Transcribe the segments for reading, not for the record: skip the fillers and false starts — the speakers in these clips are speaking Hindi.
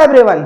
एवरीवन,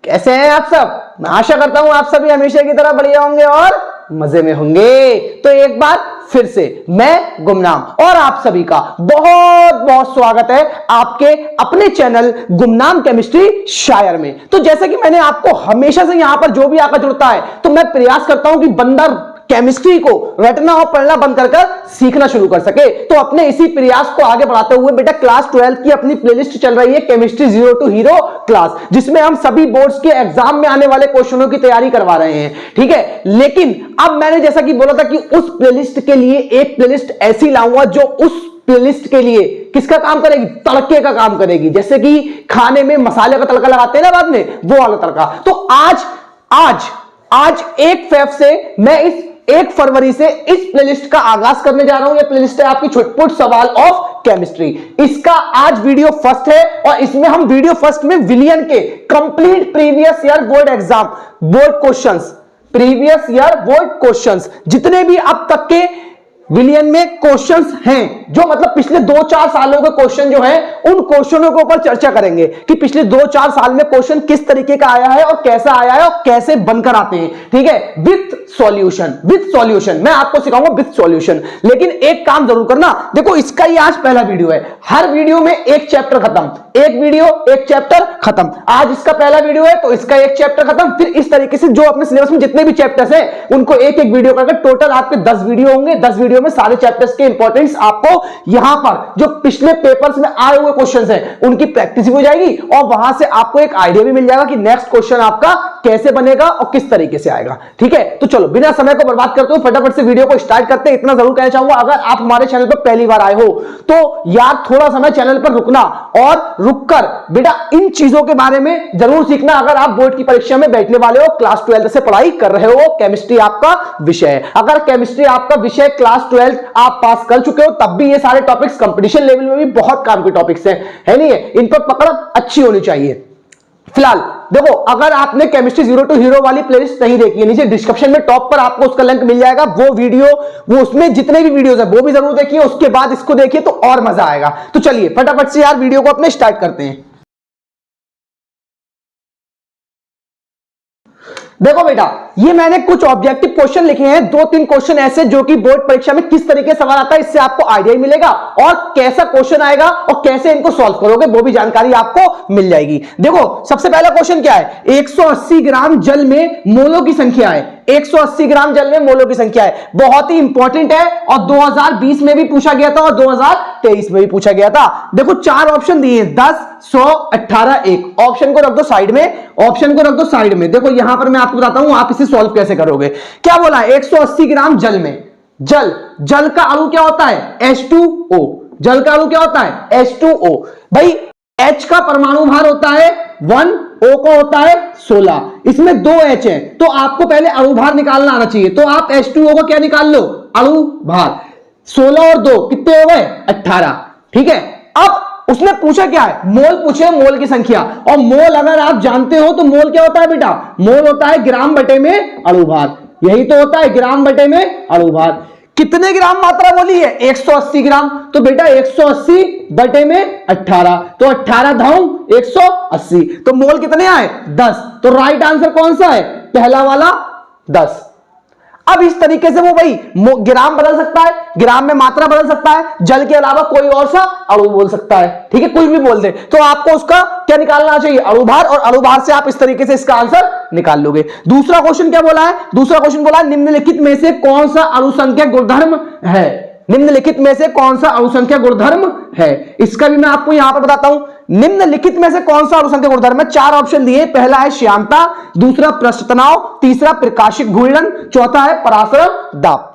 कैसे हैं आप सब। मैं आशा करता हूं आप सभी हमेशा की तरह बढ़िया होंगे और मजे में होंगे। तो एक बार फिर से मैं गुमनाम और आप सभी का बहुत बहुत स्वागत है आपके अपने चैनल गुमनाम केमिस्ट्री शायर में। तो जैसा कि मैंने आपको हमेशा से यहां पर जो भी आकर जुड़ता है तो मैं प्रयास करता हूं कि बंदा केमिस्ट्री को रटना और पढ़ना बंद कर सीखना शुरू कर सके। तो अपने इसी प्रयास को आगे बढ़ाते हुए बेटा क्लास 12 की अपनी प्लेलिस्ट चल रही है chemistry zero to hero class, जिसमें हम सभी बोर्ड्स के एग्जाम में आने वाले क्वेश्चनों की तैयारी करवा रहे हैं। ठीक है, लेकिन अब मैंने जैसा कि बोला था कि उस प्लेलिस्ट के लिए एक प्लेलिस्ट ऐसी लाऊंगा जो उस प्लेलिस्ट के लिए किसका काम करेगी, तड़के का काम करेगी। जैसे कि खाने में मसाले का तड़का लगाते हैं ना बाद में, वो वाला तड़का। तो आज 1 फेब से मैं इस 1 फरवरी से इस प्लेलिस्ट का आगाज करने जा रहा हूं। यह प्लेलिस्ट है आपकी छुटपुट सवाल ऑफ केमिस्ट्री। इसका आज वीडियो फर्स्ट है और इसमें हम वीडियो फर्स्ट में विलियन के complete previous year board exam board questions, previous year board questions जितने भी अब तक के विलियन में क्वेश्चंस हैं, जो मतलब पिछले 2-4 सालों के क्वेश्चन जो हैं, उन क्वेश्चनों के ऊपर चर्चा करेंगे कि पिछले 2-4 साल में क्वेश्चन किस तरीके का आया है और कैसा आया है और कैसे बनकर आते हैं। ठीक है, विथ सॉल्यूशन मैं आपको सिखाऊंगा विथ सॉल्यूशन। लेकिन एक काम जरूर करना, देखो इसका ही आज पहला वीडियो है। हर वीडियो में एक चैप्टर खत्म, एक वीडियो एक चैप्टर खत्म। आज इसका पहला वीडियो है तो इसका एक चैप्टर खत्म। फिर इस तरीके से जो अपने सिलेबस में जितने भी चैप्टर्स हैं उनको एक एक वीडियो करके टोटल आपके 10 वीडियो होंगे। 10 वीडियो में सारे चैप्टर्स के इंपॉर्टेंस आपको यहां पर जो पिछले पेपर्स में आए हुए क्वेश्चंस हैं उनकी प्रैक्टिस भी हो जाएगी और वहां से आपको एक आइडिया भी मिल जाएगा कि नेक्स्ट क्वेश्चन आपका कैसे बनेगा और किस तरीके से आएगा। ठीक है, तो चलो बिना समय को बर्बाद करते हुए फटाफट से वीडियो को स्टार्ट करते हैं। इतना जरूर कहना चाहूंगा, अगर आप हमारे चैनल पर पहली बार आए हो तो यार थोड़ा समय चैनल पर रुकना और रुककर बेटा इन चीजों के बारे में जरूर सीखना। अगर आप बोर्ड की परीक्षा में बैठने वाले हो, क्लास 12 से पढ़ाई कर रहे हो, केमिस्ट्री आपका विषय है, अगर केमिस्ट्री आपका विषय क्लास 12 आप पास कर चुके हो तब भी ये सारे टॉपिक्स कंपटीशन लेवल में भी बहुत काम के टॉपिक्स हैं, है नहीं है? इन पर पकड़ अच्छी होनी चाहिए। फिलहाल देखो, अगर आपने केमिस्ट्री जीरो टू हीरो वाली प्लेलिस्ट नहीं देखी है, नीचे डिस्क्रिप्शन में टॉप पर आपको उसका लिंक मिल जाएगा। वो वीडियो, वो उसमें जितने भी वीडियोस है वो भी जरूर देखिए, उसके बाद इसको देखिए तो और मजा आएगा। तो चलिए फटाफट से यार वीडियो को अपने स्टार्ट करते हैं। देखो बेटा, ये मैंने कुछ ऑब्जेक्टिव क्वेश्चन लिखे हैं, 2-3 क्वेश्चन ऐसे जो कि बोर्ड परीक्षा में किस तरीके से सवाल आता है इससे आपको आइडिया ही मिलेगा और कैसा क्वेश्चन आएगा और कैसे इनको सॉल्व करोगे वो भी जानकारी आपको मिल जाएगी। देखो सबसे पहला क्वेश्चन क्या है, 180 ग्राम जल में मोलों की संख्या है। 180 ग्राम जल में मोलों की संख्या है, बहुत ही इंपॉर्टेंट है और 2020 में भी पूछा गया था और 2023 में भी पूछा गया था। देखो 4 ऑप्शन दिए हैं, 10, 100, 18, 1। ऑप्शन को रख दो साइड में, ऑप्शन को रख दो साइड में। देखो यहां पर मैं आपको बताता हूं आप इसे सॉल्व कैसे करोगे। क्या बोला है, 180 ग्राम जल में, जल का अणु क्या होता है, H2O। जल का अणु क्या होता है, H2O। भाई H का परमाणु भार होता है 1, O का होता है 16। इसमें 2 H है तो आपको पहले अणु भार निकालना आना चाहिए। तो आप H2O को क्या निकाल लो, अणु भार। 16 और 2 कितने हो गए, 18। ठीक है, अब उसने पूछा क्या है, मोल पूछे, मोल की संख्या। और मोल अगर आप जानते हो तो मोल क्या होता है बेटा, मोल होता है ग्राम बटे में अणु भार। यही तो होता है ग्राम बटे में अणु भार। कितने ग्राम मात्रा बोली है, 180 ग्राम। तो बेटा 180 बटे में 18, तो 18 धाम 180, तो मोल कितने आए, 10। तो राइट आंसर कौन सा है, पहला वाला 10। अब इस तरीके से वो भाई ग्राम बदल सकता है, ग्राम में मात्रा बदल सकता है, जल के अलावा कोई और सा अणु बोल सकता है। ठीक है, कोई भी बोल दे तो आपको उसका क्या निकालना चाहिए, अणु भार, और अणु भार से आप इस तरीके से इसका आंसर निकाल लोगे। दूसरा क्वेश्चन क्या बोला है, दूसरा क्वेश्चन बोला है निम्नलिखित में से कौन सा अणुसंख्यक गुणधर्म है। निम्नलिखित में से कौन सा अणुसंख्यक गुणधर्म है, इसका भी मैं आपको यहां पर बताता हूं। निम्नलिखित में से कौन सा अणुसंख्यक गुणधर्म है, 4 ऑप्शन दिए। पहला है श्यानता, दूसरा पृष्ठ तनाव, तीसरा प्रकाशिक घूर्णन, चौथा है परासरण दाब।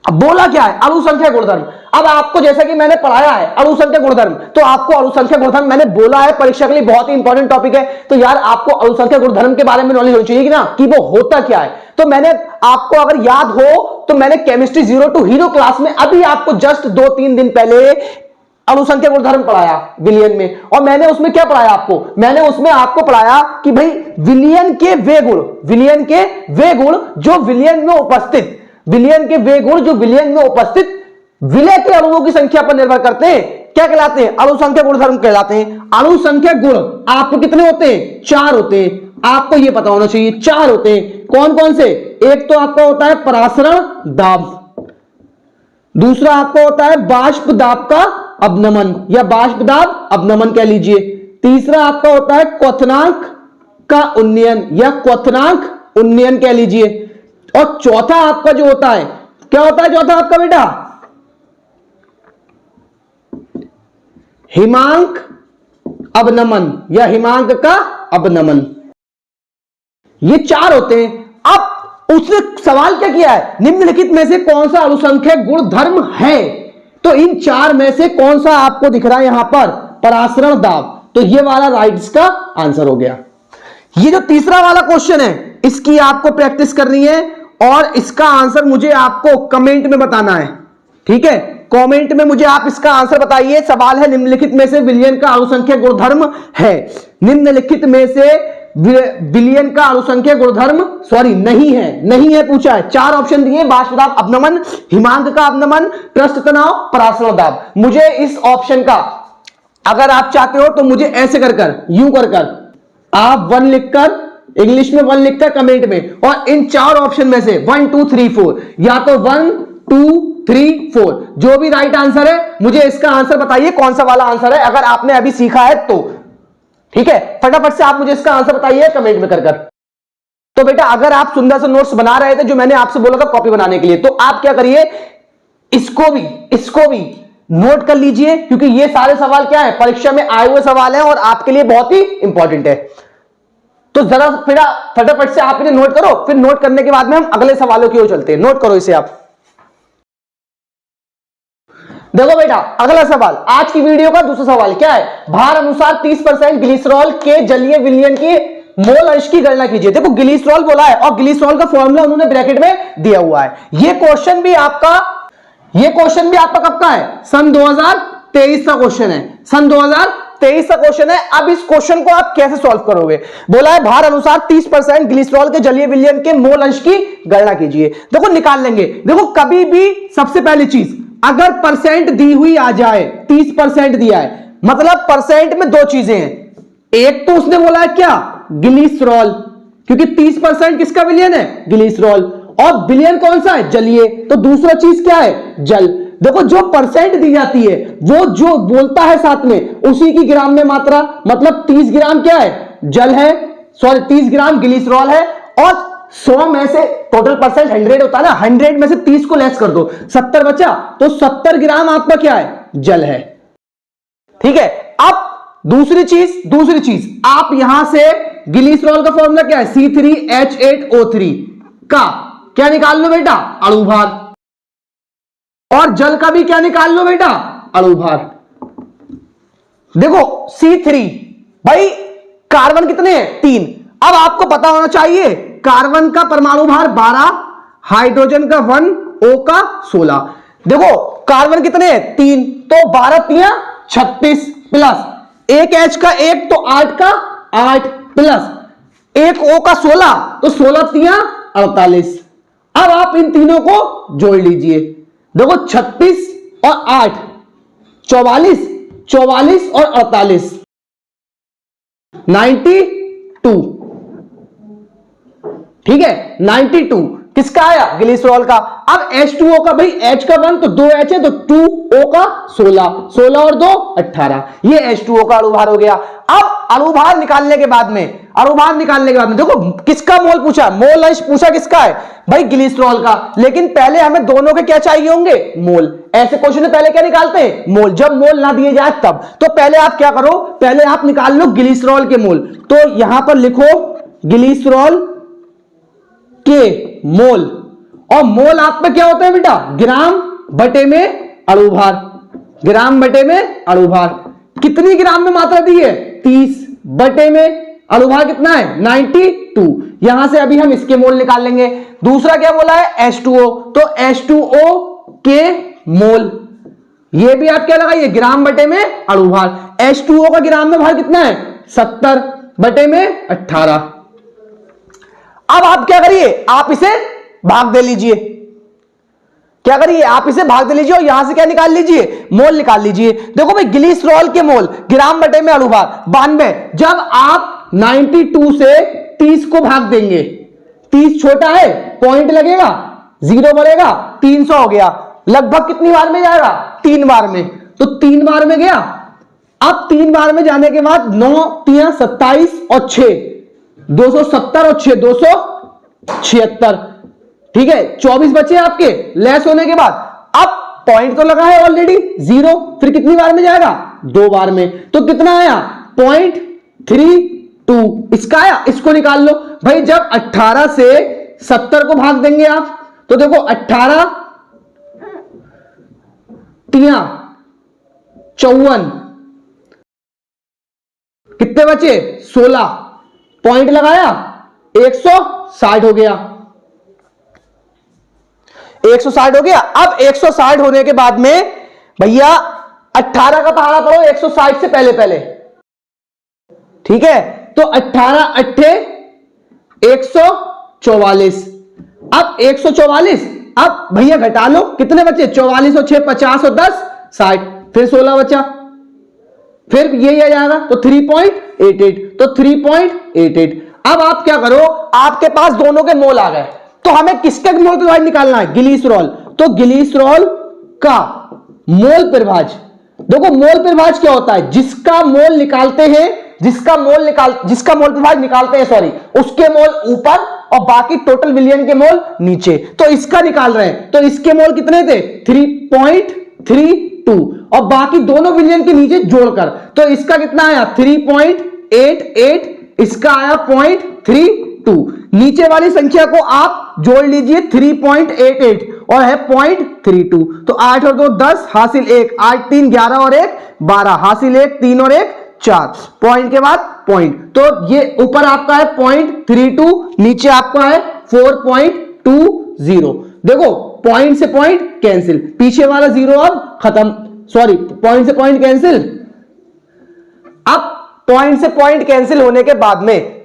अब बोला क्या है, अणुसंख्यक गुणधर्म। अब आपको जैसा कि मैंने पढ़ाया है अणुसंख्यक गुणधर्म, तो आपको अणुसंख्यक गुणधर्म मैंने बोला है परीक्षा के लिए बहुत ही इंपॉर्टेंट टॉपिक है, तो यार आपको अणुसंख्यक गुणधर्म के बारे में नॉलेज होनी चाहिए कि ना, कि वो होता क्या है। तो मैंने आपको अगर याद हो तो मैंने chemistry zero to hero class में अभी आपको जस्ट 2-3 दिन पहले अणुसंख्यक गुणधर्म पढ़ाया विलियन में। और मैंने उसमें क्या पढ़ाया आपको, मैंने उसमें आपको पढ़ाया कि भाई विलियन के वे गुण, विलियन के वे गुण जो विलियन में उपस्थित, विलियन के वे गुण जो विलियन में उपस्थित विलय के अणुओं की संख्या पर निर्भर करते हैं। क्या कहलाते हैं? अणु संख्या गुणधर्म कहलाते हैं। अणु संख्या गुण आपको कितने होते हैं? 4 होते हैं। आपको यह पता होना चाहिए 4 होते हैं। कौन कौन से? एक तो आपका होता है परासरण दाब, दूसरा आपका होता है बाष्प दाब का अवनमन या बाष्प दाब अवनमन कह लीजिए, तीसरा आपका होता है क्वथनांक का उन्नयन या क्वथनांक उन्नयन कह लीजिए, और चौथा आपका जो होता है, क्या होता है चौथा आपका बेटा? हिमांक अवनमन या हिमांक का अवनमन। ये 4 होते हैं। अब उसने सवाल क्या किया है? निम्नलिखित में से कौन सा अणुसंख्यक गुण धर्म है? तो इन 4 में से कौन सा आपको दिख रहा है यहां पर? परासरण दाब। तो ये वाला राइट्स का आंसर हो गया। ये जो तीसरा वाला क्वेश्चन है इसकी आपको प्रैक्टिस करनी है और इसका आंसर मुझे आपको कमेंट में बताना है, ठीक है? कमेंट में मुझे आप इसका आंसर बताइए। सवाल है निम्नलिखित में से विलियन का अणुसंख्यक गुणधर्म है। निम्नलिखित में से विलियन का अणुसंख्यक गुणधर्म नहीं है, नहीं है पूछा है। 4 ऑप्शन दिए, बाष्प दाब अवनमन, हिमांक का अवनमन, पृष्ठ तनाव, परासरण दाब। मुझे इस ऑप्शन का, अगर आप चाहते हो तो मुझे ऐसे कर यूं कर आप 1 लिखकर, इंग्लिश में 1 लिखकर कमेंट में, और इन 4 ऑप्शन में से 1 2 3 4 या तो 1 2 3 4 जो भी राइट आंसर है मुझे इसका आंसर बताइए कौन सा वाला आंसर है, अगर आपने अभी सीखा है तो, ठीक है? फटाफट से आप मुझे इसका आंसर बताइए कमेंट में कर। तो बेटा अगर आप सुंदर से नोट्स बना रहे थे जो मैंने आपसे बोला था कॉपी बनाने के लिए, तो आप क्या करिए, इसको भी नोट कर लीजिए, क्योंकि ये सारे सवाल क्या है? परीक्षा में आए हुए सवाल हैं और आपके लिए बहुत ही इंपॉर्टेंट है। तो जरा फिर फटाफट से आप इन्हें नोट करो, फिर नोट करने के बाद में हम अगले सवालों की ओर चलते हैं। नोट करो इसे आप। देखो बेटा अगला सवाल, आज की वीडियो का दूसरा सवाल क्या है? भार अनुसार 30% ग्लिसरॉल के जलीय विलयन की मोल अंश की गणना कीजिए। देखो ग्लिसरॉल बोला है और ग्लिसरॉल का फॉर्मूला उन्होंने ब्रैकेट में दिया हुआ है। ये क्वेश्चन भी आपका कब का है? सन 2023 का क्वेश्चन है। सन 2023 का क्वेश्चन है। अब इस क्वेश्चन को आप कैसे सॉल्व करोगे? बोला है भार अनुसार 30% ग्लिसरॉल के जलीय विलयन के मोल अंश की गणना कीजिए। देखो निकाल लेंगे। देखो कभी भी सबसे पहली चीज, अगर परसेंट दी हुई आ जाए, 30% दिया है, मतलब परसेंट में 2 चीजें हैं। एक तो उसने बोला है क्या? ग्लिसरॉल, क्योंकि 30% किसका विलयन है? ग्लिसरॉल, और विलयन कौन सा है? जलीय। तो दूसरा चीज क्या है? जल। देखो जो परसेंट दी जाती है वो जो बोलता है साथ में उसी की ग्राम में मात्रा, मतलब 30 ग्राम क्या है? जल है, 30 ग्राम ग्लिसरॉल है, और 100 में से टोटल परसेंट 100 होता है ना, 100 में से 30 को लेस कर दो, 70 बचा, तो 70 ग्राम आपका क्या है? जल है, ठीक है? अब दूसरी चीज आप यहां से ग्लिसरॉल का फॉर्मूला क्या है? C3H8O3 का क्या निकाल लो बेटा? अणु भार। और जल का भी क्या निकाल लो बेटा? अणु भार। देखो C3, भाई कार्बन कितने हैं? 3। अब आपको पता होना चाहिए कार्बन का परमाणु भार 12, हाइड्रोजन का 1, O का 16। देखो कार्बन कितने हैं? 3, तो 12 3 36 प्लस एक H का 1 तो 8 का 8 प्लस एक O का 16 तो 16 3 48। अब आप इन तीनों को जोड़ लीजिए। देखो 36 और 8 44 और 48 92, ठीक है? 92 किसका आया? ग्लिसरॉल का। अब H2O का, भाई H का 1 तो 2H है, तो 2O का 16 और 2 18, ये H2O का अणुभार हो गया। अब अणुभार निकालने के बाद में देखो किसका मोल पूछा? मोल अंश पूछा किसका है? भाई ग्लिसरॉल का। लेकिन पहले हमें दोनों के क्या चाहिए होंगे? मोल। ऐसे क्वेश्चन में पहले क्या निकालते हैं? मोल। जब मोल ना दिए जाए तब। तो पहले आप क्या करो, पहले आप निकाल लो ग्लिसरॉल के मोल। तो यहां पर लिखो ग्लिसरॉल के मोल, और मोल आप में क्या होता है बेटा? ग्राम बटे में अणुभार, ग्राम बटे में अणुभार। कितनी ग्राम में मात्रा दी है? 30 बटे में अणुभार कितना है? 92। यहां से अभी हम इसके मोल निकाल लेंगे। दूसरा क्या बोला है? H2O, तो H2O के मोल, ये भी आप क्या लगाइए? ग्राम बटे में अणुभार। H2O का ग्राम में भार कितना है? 70 बटे में 18। अब आप क्या करिए? आप इसे भाग दे लीजिए। क्या करिए आप इसे भाग दे लीजिए और यहां से क्या निकाल लीजिए, मोल निकाल लीजिए। देखो भाई ग्लिसरॉल के मोल ग्राम बटे में अणुभार 92। जब आप 92 से 30 को भाग देंगे, 30 छोटा है, पॉइंट लगेगा, 0 बढ़ेगा, 300 हो गया। लगभग कितनी बार में जाएगा, 3 बार में, तो 3 बार में गया। अब 3 बार में जाने के बाद 9 3 27 और 6 270 और 6 276, ठीक है, 24 बचे आपके लेस होने के बाद। अब पॉइंट तो लगा है ऑलरेडी 0, फिर कितनी बार में जाएगा, 2 बार में, तो कितना आया 0.32 इसका आया। इसको निकाल लो भाई, जब 18 से 70 को भाग देंगे आप, तो देखो 18 3 54, कितने बचे 16, पॉइंट लगाया 160 हो गया, 160 हो गया। अब 160 होने के बाद में भैया 18 का पहाड़ा करो 160 से पहले पहले, ठीक है, तो 18 अट्ठे 144। अब 144, अब भैया घटा लो, कितने बचे 44 और 6 50 और 10 60, फिर 16 बचा, फिर ये आ जाएगा तो 3.88, तो 3.88। अब आप क्या करो, आपके पास दोनों के मोल आ गए, तो हमें किसके मोल प्रभाज निकालना है, ग्लिसरॉल। तो ग्लिसरॉल का मोल प्रभाज, देखो मोल प्रभाज क्या होता है, जिसका मोल निकालते हैं, जिसका मोल प्रभाज निकालते हैं, सॉरी, उसके मोल ऊपर और बाकी टोटल विलियन के मोल नीचे। तो इसका निकाल रहे हैं, तो इसके मोल कितने थे 3.32 और बाकी दोनों विलियन के नीचे जोड़कर, तो इसका कितना आया 3.88, इसका आया 0.32। नीचे वाली संख्या को आप जोड़ लीजिए 3.88 और है 0.32, तो 8 और 2 10 हासिल 1, 8 3 11 और 1 12 हासिल 1 3 और 1 4, पॉइंट के बाद पॉइंट, तो ये ऊपर आपका है 0.32, नीचे आपका है 4.20। देखो पॉइंट से पॉइंट कैंसिल, पीछे वाला 0 अब खत्म, सॉरी पॉइंट से पॉइंट कैंसिल। अब पॉइंट से पॉइंट कैंसिल होने के बाद में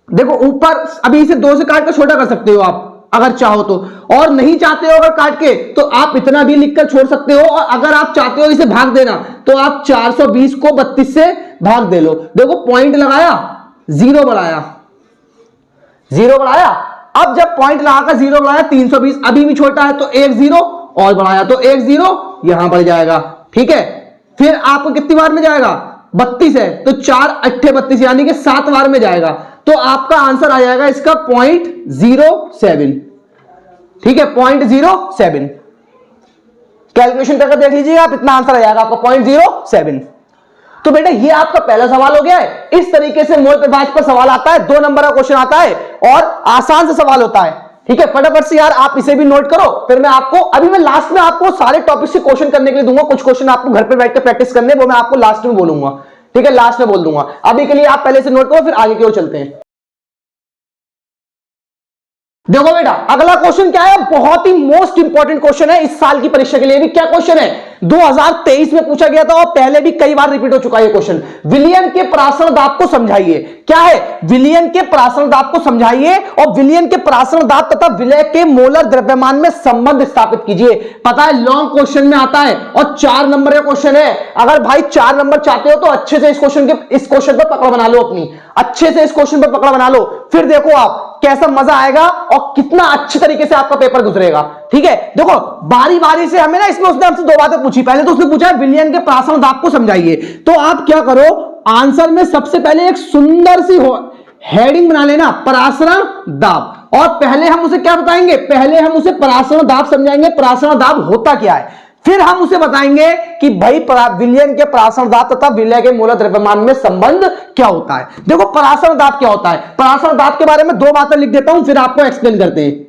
देखो ऊपर, अभी इसे 2 से काट कर छोटा कर सकते हो आप अगर चाहो तो, और नहीं चाहते हो अगर काट के तो आप इतना भी लिखकर छोड़ सकते हो, और अगर आप चाहते हो इसे भाग देना तो आप 420 को 32 से भाग दे लो। देखो पॉइंट लगाया 0 बढ़ाया, 0 बढ़ाया, अब जब पॉइंट लगाकर 0 बढ़ाया 320, अभी भी छोटा है तो 1 0 और बढ़ाया, तो 1 0 यहां बढ़ जाएगा, ठीक है। फिर आपको कितनी बार में जाएगा 32 है, तो 4 अट्ठे 32 यानी कि 7 बार में जाएगा, तो आपका आंसर आ जाएगा इसका 0.07, ठीक है, 0.07। कैलकुलेशन करके देख लीजिए आप, इतना आंसर आ जाएगा आपका 0.07। तो बेटा ये आपका पहला सवाल हो गया है। इस तरीके से मोल प्रभाज पर सवाल आता है, 2 नंबर का क्वेश्चन आता है और आसान से सवाल होता है, ठीक है। फटाफट से यार आप इसे भी नोट करो, फिर मैं आपको अभी मैं लास्ट में आपको सारे टॉपिक से क्वेश्चन करने के लिए दूंगा, कुछ क्वेश्चन आपको घर पे बैठ के प्रैक्टिस करने, वो मैं आपको लास्ट में बोलूंगा, ठीक है, लास्ट में बोल दूंगा। अभी के लिए आप पहले से नोट करो, फिर आगे की ओर चलते हैं। देखो बेटा अगला क्वेश्चन क्या है, बहुत ही मोस्ट इंपॉर्टेंट क्वेश्चन है इस साल की परीक्षा के लिए भी। क्या क्वेश्चन है, 2023 में पूछा गया था और पहले भी कई बार रिपीट हो चुका है ये क्वेश्चन। विलियन के परासरण दाब को समझाइए। क्या है, विलियन के परासरण दाब को समझाइए और विलियन के परासरण दाब तथा विलय के मोलर द्रव्यमान में संबंध स्थापित कीजिए। पता है लॉन्ग क्वेश्चन में आता है और 4 नंबर का क्वेश्चन है। अगर भाई 4 नंबर चाहते हो तो अच्छे से इस क्वेश्चन पर पकड़ बना लो अपनी, अच्छे से इस क्वेश्चन पर पकड़ बना लो, फिर देखो आप कैसा मजा आएगा और कितना अच्छे तरीके से आपका पेपर गुजरेगा, ठीक है। देखो बारी बारी से हमें ना, इसमें उसने हमसे 2 बातें पूछी। पहले तो उसने पूछा विलियन के परासरण दाब को समझाइए, तो आप क्या करो, आंसर में सबसे पहले एक सुंदर सी हेडिंग बना लेना, परासरण दाब, और पहले हम उसे क्या बताएंगे, पहले हम उसे परासरण दाब समझाएंगे, परासरण दाब होता क्या है, फिर हम उसे बताएंगे कि भाई विलियन के परासरण दाब तथा विलय के मोलर द्रव्यमान में संबंध क्या होता है। देखो परासरण दाब क्या होता है, परासरण दाब के बारे में 2 बातें लिख देता हूं, फिर आपको एक्सप्लेन करते हैं।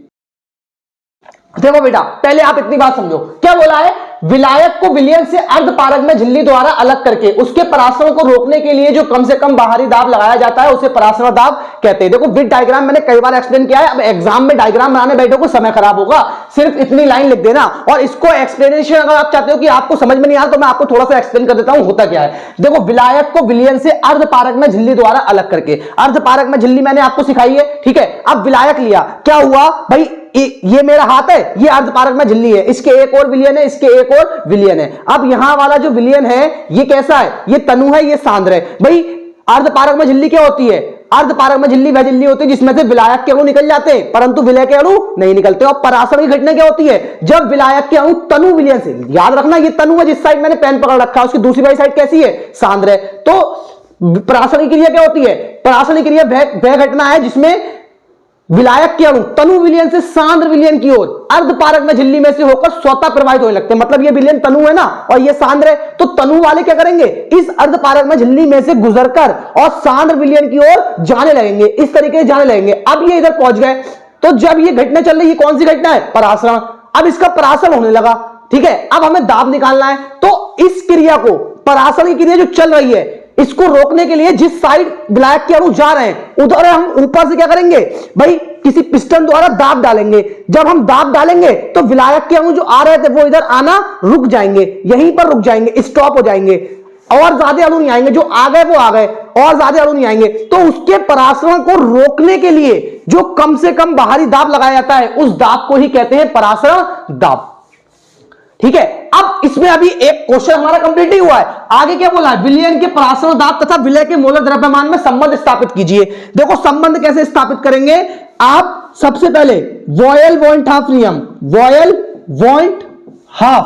देखो बेटा पहले आप इतनी बात समझो, क्या बोला है, विलायक को विलयन से अर्धपारक में झिल्ली द्वारा अलग करके उसके परासरण को रोकने के लिए जो कम से कम बाहरी दाब लगाया जाता है उसे परासरण दाब कहते हैं। देखो विद डायग्राम मैंने कई बार एक्सप्लेन किया है, अब एग्जाम में डायग्राम बनाने बैठो को समय खराब होगा, सिर्फ इतनी लाइन लिख देना, और इसको एक्सप्लेनेशन अगर आप चाहते हो कि आपको समझ में नहीं आया तो मैं आपको थोड़ा सा एक्सप्लेन कर देता हूं होता क्या है। देखो विलायक को विलयन से अर्धपारक में झिल्ली द्वारा अलग करके, अर्धपारक में झिल्ली मैंने आपको सिखाई है, ठीक है। अब विलायक लिया, क्या हुआ भाई, ये मेरा हाथ है, ये अर्धपारक में झिल्ली है, इसके एक और विलियन है, इसके एक और विलियन है। अब यहां वाला जो विलियन है ये कैसा है, ये तनु है, ये सांद्र है। भाई अर्धपारक में झिल्ली क्या होती है, अर्धपारक में झिल्ली वह झिल्ली होती है जिसमें से विलायक के अणु निकल जाते हैं परंतु विलय के अणु नहीं निकलते। और परासरण की घटना क्या होती है, जब विलायक के अणु तनु विलयन से, याद रखना ये तनु है जिस साइड मैंने पेन पकड़ रखा है, उसकी दूसरी वाली साइड कैसी है, सांद्र है। तो परासरण की क्रिया क्या होती है, परासरण की क्रिया वह घटना है जिसमें विलायक के अणु तनु विलयन से सांद्र विलयन की ओर अर्धपारक में झिल्ली में से होकर स्वतः प्रवाहित होने लगते हैं। मतलब ये विलयन तनु है ना और ये सांद्र है, तो तनु वाले क्या करेंगे, इस अर्धपारक में झिल्ली में से गुजरकर और सांद्र विलयन की ओर जाने लगेंगे, इस तरीके से जाने लगेंगे। अब ये इधर पहुंच गए, तो जब ये घटना चल रही है, कौन सी घटना है, परासरण। अब इसका परासरण होने लगा, ठीक है। अब हमें दाब निकालना है, तो इस क्रिया को, परासरण की क्रिया जो चल रही है, इसको रोकने के लिए जिस साइड विलायक के अणु जा रहे हैं उधर हम ऊपर से क्या करेंगे भाई, किसी पिस्टन द्वारा दाब डालेंगे। जब हम दाब डालेंगे तो विलायक के अणु जो आ रहे थे वो इधर आना रुक जाएंगे, यहीं पर रुक जाएंगे, स्टॉप हो जाएंगे, और ज्यादा अणु नहीं आएंगे, जो आ गए वो आ गए, और ज्यादा अणु नहीं आएंगे। तो उसके परासरण को रोकने के लिए जो कम से कम बाहरी दाब लगाया जाता है उस दाब को ही कहते हैं परासरण दाब, ठीक है। अब इसमें अभी एक क्वेश्चन हमारा कंप्लीट ही हुआ है। आगे क्या बोला है, विलयन के परासरण दाब तथा विलय के मोलर द्रव्यमान में संबंध स्थापित कीजिए। देखो संबंध कैसे स्थापित करेंगे आप, सबसे पहले वॉयल-वॉइंट-हाफ नियम, वॉयल-वॉइंट-हाफ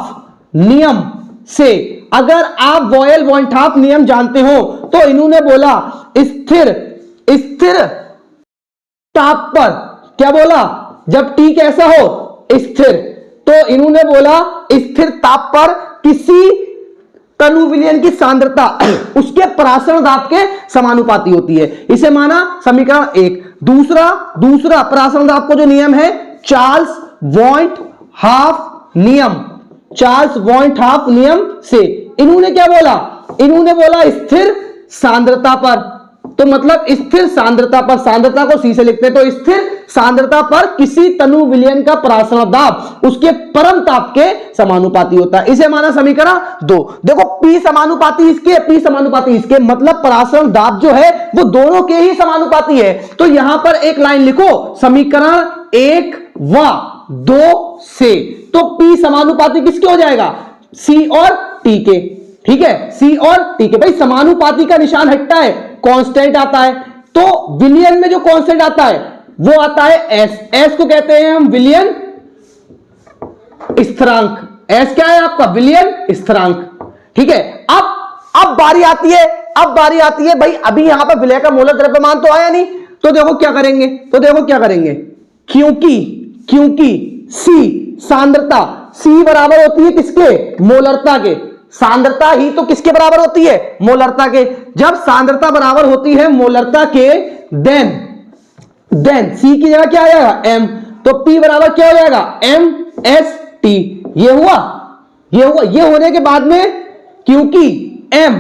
नियम से अगर आप वॉयल-वॉइंट-हाफ नियम जानते हो तो इन्होंने बोला स्थिर ताप पर, क्या बोला, जब T कैसा हो, स्थिर, तो इन्होंने बोला स्थिर ताप पर किसी तनु विलयन की सांद्रता उसके परासरण दाब के समानुपाती होती है। इसे माना समीकरण 1। दूसरा परासरण दाब को जो नियम है चार्ल्स वॉइंट हाफ नियम, चार्ल्स वॉइंट हाफ नियम से इन्होंने क्या बोला, इन्होंने बोला स्थिर सांद्रता पर, तो मतलब स्थिर सांद्रता पर, सांद्रता को सी से लिखते हैं, तो स्थिर सांद्रता पर किसी तनु विलयन का परासरण दाब उसके परम ताप के समानुपाती होता है। इसे माना समीकरण 2। देखो P समानुपाती इसके, P समानुपाती इसके, मतलब परासरण दाब जो है वो दोनों के ही समानुपाती है। तो यहां पर एक लाइन लिखो समीकरण 1 व 2 से, तो P समानुपाती किसके हो जाएगा, C और T के, ठीक है, C और T के। भाई समानुपाती का निशान हटता है, कांस्टेंट आता है, तो विलयन में जो कांस्टेंट आता है वो आता है S, S को कहते हैं हम विलयन स्थिरांक। S क्या है आपका, विलयन स्थिरांक, ठीक है। अब बारी आती है भाई, अभी यहां पर विलय का मोलर द्रव्यमान तो आया नहीं, तो देखो क्या करेंगे, क्योंकि C सांद्रता, C बराबर होती है किसके, मोलरता के, सांद्रता ही तो किसके बराबर होती है, मोलरता के। जब सांद्रता बराबर होती है मोलरता के, देन C की जगह क्या आ जाएगा, M, तो P बराबर क्या हो जाएगा, MST। ये होने के बाद में, क्योंकि M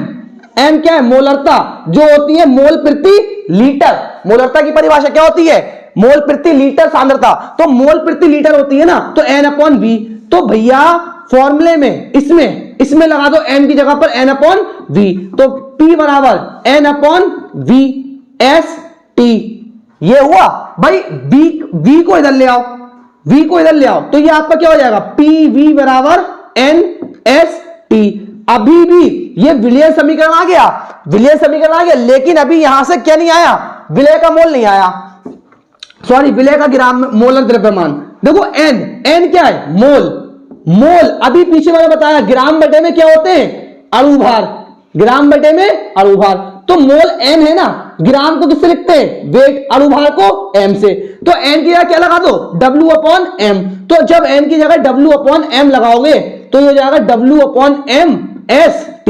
क्या है, मोलरता जो होती है मोल प्रति लीटर, मोलरता की परिभाषा क्या होती है, मोल प्रति लीटर सांद्रता, तो मोल प्रति लीटर होती है ना, तो N/V। तो भैया फॉर्मूले में इसमें लगा दो N की जगह पर N/V, तो P बराबर N/V ST। ये हुआ भाई, V को इधर ले आओ, तो ये आपका क्या हो जाएगा, PV बराबर NST। अभी भी ये विलयन समीकरण आ गया, लेकिन अभी यहां से क्या नहीं आया, विलय का मोल नहीं आया, सॉरी विलय का ग्राम मोलर द्रव्यमान। देखो N क्या है, मोल अभी पीछे मैंने बताया ग्राम बटे में क्या होते हैं, अणुभार, ग्राम बटे में अणुभार, तो मोल N है ना, ग्राम को किससे लिखते हैं, वेट, अणुभार को M से, तो N की जगह क्या लगा दो, W/M। तो जब N की जगह W/M लगाओगे तो ये हो जाएगा W/M/ST।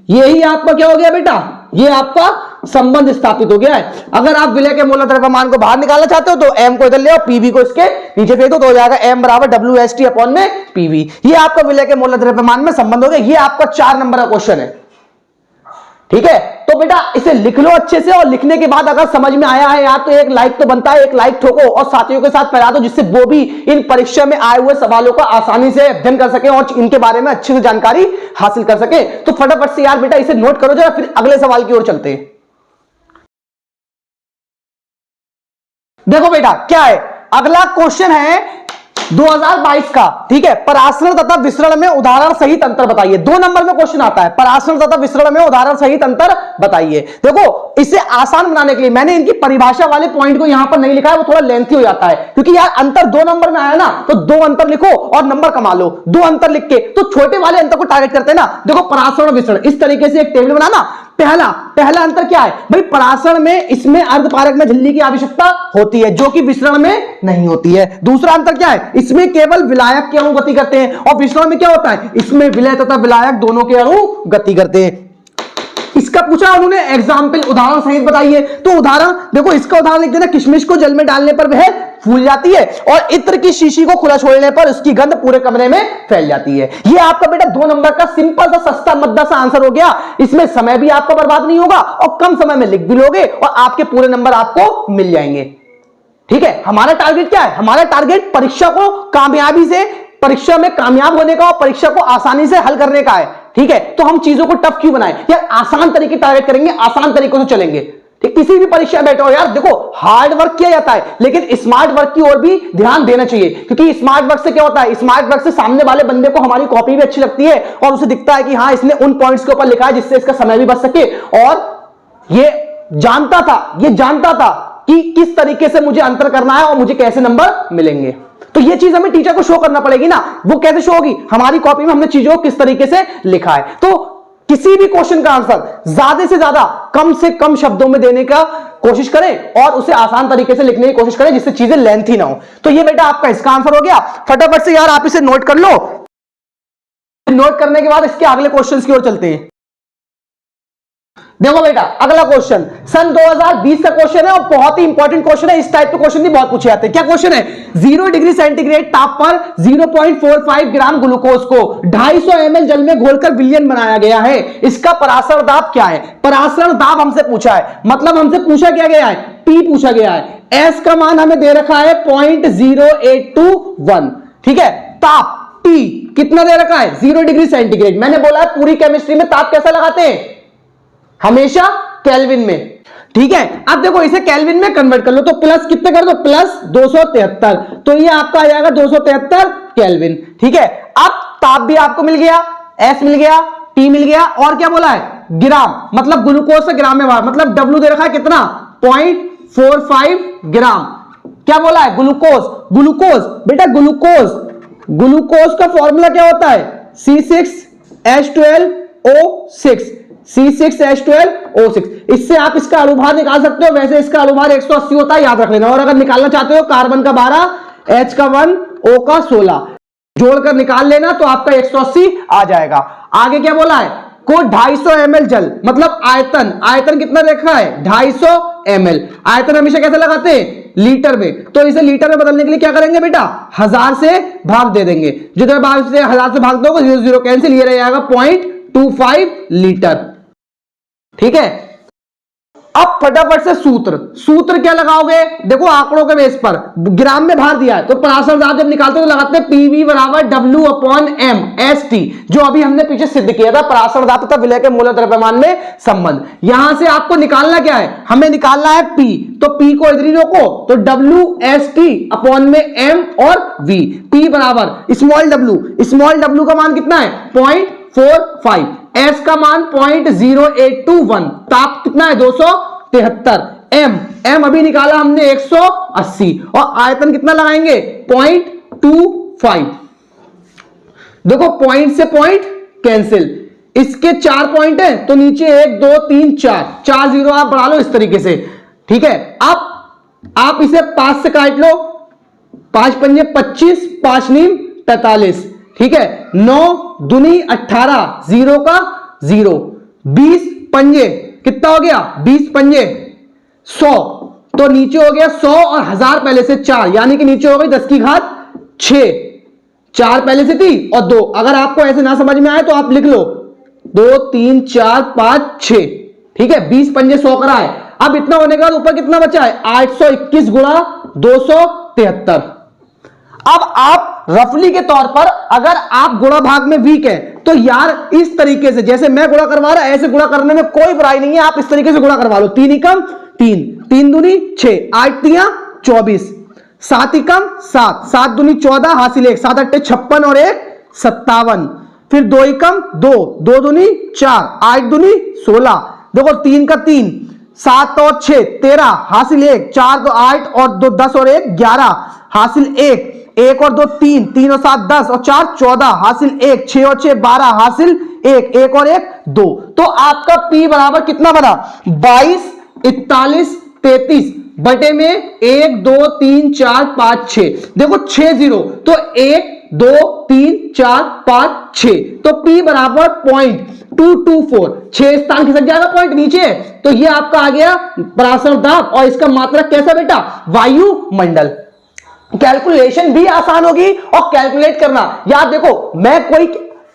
यही आपका क्या हो गया बेटा, ये आपका संबंध स्थापित हो गया है। अगर आप विलय के मोलर द्रव्यमान को बाहर निकालना चाहते हो तो M को इधर ले आओ, PV को इसके नीचे फेंक दो, तो हो जाएगा M बराबर WST/PV। ये आपका विलय के मोलर द्रव्यमान में संबंध हो गया। ये आपका 4 नंबर का क्वेश्चन है, ठीक है। तो बेटा इसे लिख लो अच्छे से, और लिखने के बाद अगर समझ में आया है यार तो एक लाइक तो बनता है, एक लाइक ठोको और साथियों के साथ फैला दो, जिससे वो भी इन परीक्षा में आए हुए सवालों का आसानी से अध्ययन कर सके और इनके बारे में अच्छी से जानकारी हासिल कर सके। तो फटाफट से यार बेटा इसे नोट करो जरा, फिर अगले सवाल की ओर चलते हैं। देखो बेटा क्या है, अगला क्वेश्चन है 2022 का, ठीक है, परासरण तथा विसरण में उदाहरण सहित अंतर बताइए। 2 नंबर में क्वेश्चन आता है, परासरण तथा विसरण में उदाहरण सहित अंतर बताइए। देखो इसे आसान बनाने के लिए मैंने इनकी परिभाषा वाले पॉइंट को यहां पर नहीं लिखा है, वो थोड़ा लेंथी हो जाता है, क्योंकि यार अंतर 2 नंबर में आया ना, तो 2 अंतर लिखो और नंबर कमा लो। 2 अंतर लिख के तो छोटे वाले अंतर को टारगेट करते हैं ना। देखो परासरण और विसरण, इस तरीके से एक टेबल बनाना। पहला अंतर क्या है भाई, परासरण में इसमें अर्धपारक में झिल्ली की आवश्यकता होती है, जो कि विसरण में नहीं होती है। दूसरा अंतर क्या है, इसमें केवल विलायक के अणु गति करते हैं, और विसरण में क्या होता है, इसमें विलय तथा विलायक दोनों के अणु गति करते हैं। इसका पूछा उन्होंने एग्जाम्पल, उदाहरण सहित बताइए। तो उदाहरण देखो, इसका उदाहरण लिख देना, किशमिश को जल में डालने पर वह फूल जाती है, और इत्र की शीशी को खुला छोड़ने पर उसकी गंध पूरे कमरे में फैल जाती है। ये आपका बेटा 2 नंबर का सिंपल सा सस्ता मद्दा सा आंसर हो गया। इसमें समय भी आपका बर्बाद नहीं होगा, और कम समय में लिख भी लोगे, और आपके पूरे नंबर आपको मिल जाएंगे। ठीक है, हमारा टारगेट क्या है, हमारा टारगेट परीक्षा को कामयाबी से, परीक्षा में कामयाब होने का और परीक्षा को आसानी से हल करने का है। ठीक है, तो हम चीजों को टफ क्यों बनाएं यार, आसान तरीके टारगेट करेंगे, आसान तरीकों से चलेंगे। ठीक, किसी भी परीक्षा में बैठो यार, देखो हार्ड वर्क किया जाता है, लेकिन स्मार्ट वर्क की ओर भी ध्यान देना चाहिए, क्योंकि स्मार्ट वर्क से क्या होता है, स्मार्ट वर्क से सामने वाले बंदे को हमारी कॉपी भी अच्छी लगती है, और उसे दिखता है कि हाँ इसने उन पॉइंट्स के ऊपर लिखा है जिससे इसका समय भी बच सके, और ये जानता था कि किस तरीके से मुझे अंतर करना है और मुझे कैसे नंबर मिलेंगे। तो ये चीज हमें टीचर को शो करना पड़ेगी ना। वो कैसे शो होगी, हमारी कॉपी में हमने चीजों को किस तरीके से लिखा है। तो किसी भी क्वेश्चन का आंसर ज्यादा से ज्यादा कम से कम शब्दों में देने का कोशिश करें, और उसे आसान तरीके से लिखने की कोशिश करें, जिससे चीजें लेंथी ना हो। तो ये बेटा आपका इसका आंसर हो गया। फटाफट से यार आप इसे नोट कर लो। नोट करने के बाद इसके अगले क्वेश्चन की ओर चलते हैं। देखो बेटा अगला क्वेश्चन सन 2020 का क्वेश्चन है, और बहुत ही इंपॉर्टेंट क्वेश्चन है। इस टाइप के क्वेश्चन भी बहुत पूछे जाते हैं। क्या क्वेश्चन है, 0 डिग्री सेंटीग्रेड ताप पर 0.45 ग्राम ग्लूकोज को 250 ml जल में घोलकर विलयन बनाया गया है। इसका परासरण दाब क्या है। परासरण दाब हमसे पूछा है, मतलब हमसे पूछा क्या गया है, P पूछा गया है। S का मान हमें दे रखा है 0.0821। ठीक है, ताप T कितना दे रखा है, 0 डिग्री सेंटीग्रेड। मैंने बोला है पूरी केमिस्ट्री में ताप कैसा लगाते हैं, हमेशा केल्विन में। ठीक है, अब देखो इसे केल्विन में कन्वर्ट कर लो, तो प्लस कितने कर दो, प्लस 273, तो ये आपका आ जाएगा 273 केल्विन। ठीक है, अब ताप भी आपको मिल गया, एस मिल गया, टी मिल गया, और क्या बोला है, ग्राम, मतलब ग्लूकोज से ग्राम में बाहर, मतलब डब्ल्यू दे रखा है कितना, 0.45 ग्राम। क्या बोला है, ग्लूकोज बेटा, ग्लूकोज का फॉर्मूला क्या होता है, C6H12O6, C6H12O6। इससे आप इसका अनुभार निकाल सकते हो। वैसे इसका अनुभार 180 होता है, याद रख लेना। और अगर निकालना चाहते हो कार्बन का 12, H का 1, O का 16 जोड़कर निकाल लेना, तो आपका 180 आ जाएगा। आगे क्या बोला है, को 250 ml जल, मतलब आयतन कितना देखा है, 250 ml। आयतन हमेशा कैसे लगाते हैं, लीटर में। तो इसे लीटर में बदलने के लिए क्या करेंगे बेटा, 1000 से भाग दे देंगे। जितने भाग से 1000 से भाग दोगे 0 0 कैंसिल, ये रह जाएगा 0.25 लीटर। ठीक है, अब फटाफट से सूत्र क्या लगाओगे, देखो आंकड़ों के बेस पर ग्राम में भार दिया है, तो परासरण दाब जब निकालते हो तो लगाते हैं पीवी बराबर W/m ST, जो अभी हमने पीछे सिद्ध किया था, परासरण दाब तथा विलय के मूलक द्रव्यमान में संबंध। यहां से आपको निकालना क्या है, हमें निकालना है P, तो P को इधर ही रोको, तो WST/m और V। P बराबर स्मॉल w का मान कितना है, 0.45, S का मान 0.0821, ताप कितना है 273, M अभी निकाला हमने 180, और आयतन कितना लगाएंगे 0.25। देखो पॉइंट से पॉइंट कैंसिल, इसके 4 पॉइंट है तो नीचे 1 2 3 4 जीरो आप बढ़ा लो इस तरीके से। ठीक है, अब आप इसे 5 से काट लो, 5 पंजे 25, 5 नीम 45। ठीक है, 9 दूनी 18, 0 का 0, 20 पंजे कितना हो गया, 20 पंजे 100, तो नीचे हो गया 100 और 1000 पहले से 4, यानी कि नीचे हो गई 10 की घात 6। 4 पहले से थी और 2, अगर आपको ऐसे ना समझ में आए तो आप लिख लो 2 3 4 5 6। ठीक है, 20 पंजे 100 करा है। अब इतना होने के बाद ऊपर कितना बचा है, 821 गुणा 273। अब आप रफली के तौर पर अगर आप गुणा भाग में वीक है तो यार इस तरीके से, जैसे मैं गुणा करवा रहा, ऐसे गुणा करने में कोई बुराई नहीं है, आप इस तरीके से गुणा करवा लो। 3 एकम 3, 3 दूनी 6, 8 तियां 24, 7 एकम 7, 7 दूनी 14 हासिल 1, 7 अट्टे 56 और 1 57, फिर 2 एकम 2, 2 दूनी 4, 8 दूनी 16, देखो 3 का 3, 7 और 6 13 हासिल 1, 4 2 8 और 2 10 और 1 11 हासिल 1, 1 और 2 3, 3 और 7 10 और 4 14 हासिल 1, 6 और 6 12 हासिल 1, 1 और 1 2। तो आपका P बराबर कितना बना? 22 41 33 बटे में 1 2 3 4 5 6, देखो 6 0, तो 1 2 3 4 5 6, तो P बराबर 0.224, 6 स्थान खिसक जाएगा पॉइंट नीचे, तो ये आपका आ गया पराशर दाब, और इसका मात्रक कैसा बेटा? वायुमंडल। कैलकुलेशन भी आसान होगी और कैलकुलेट करना याद, देखो मैं कोई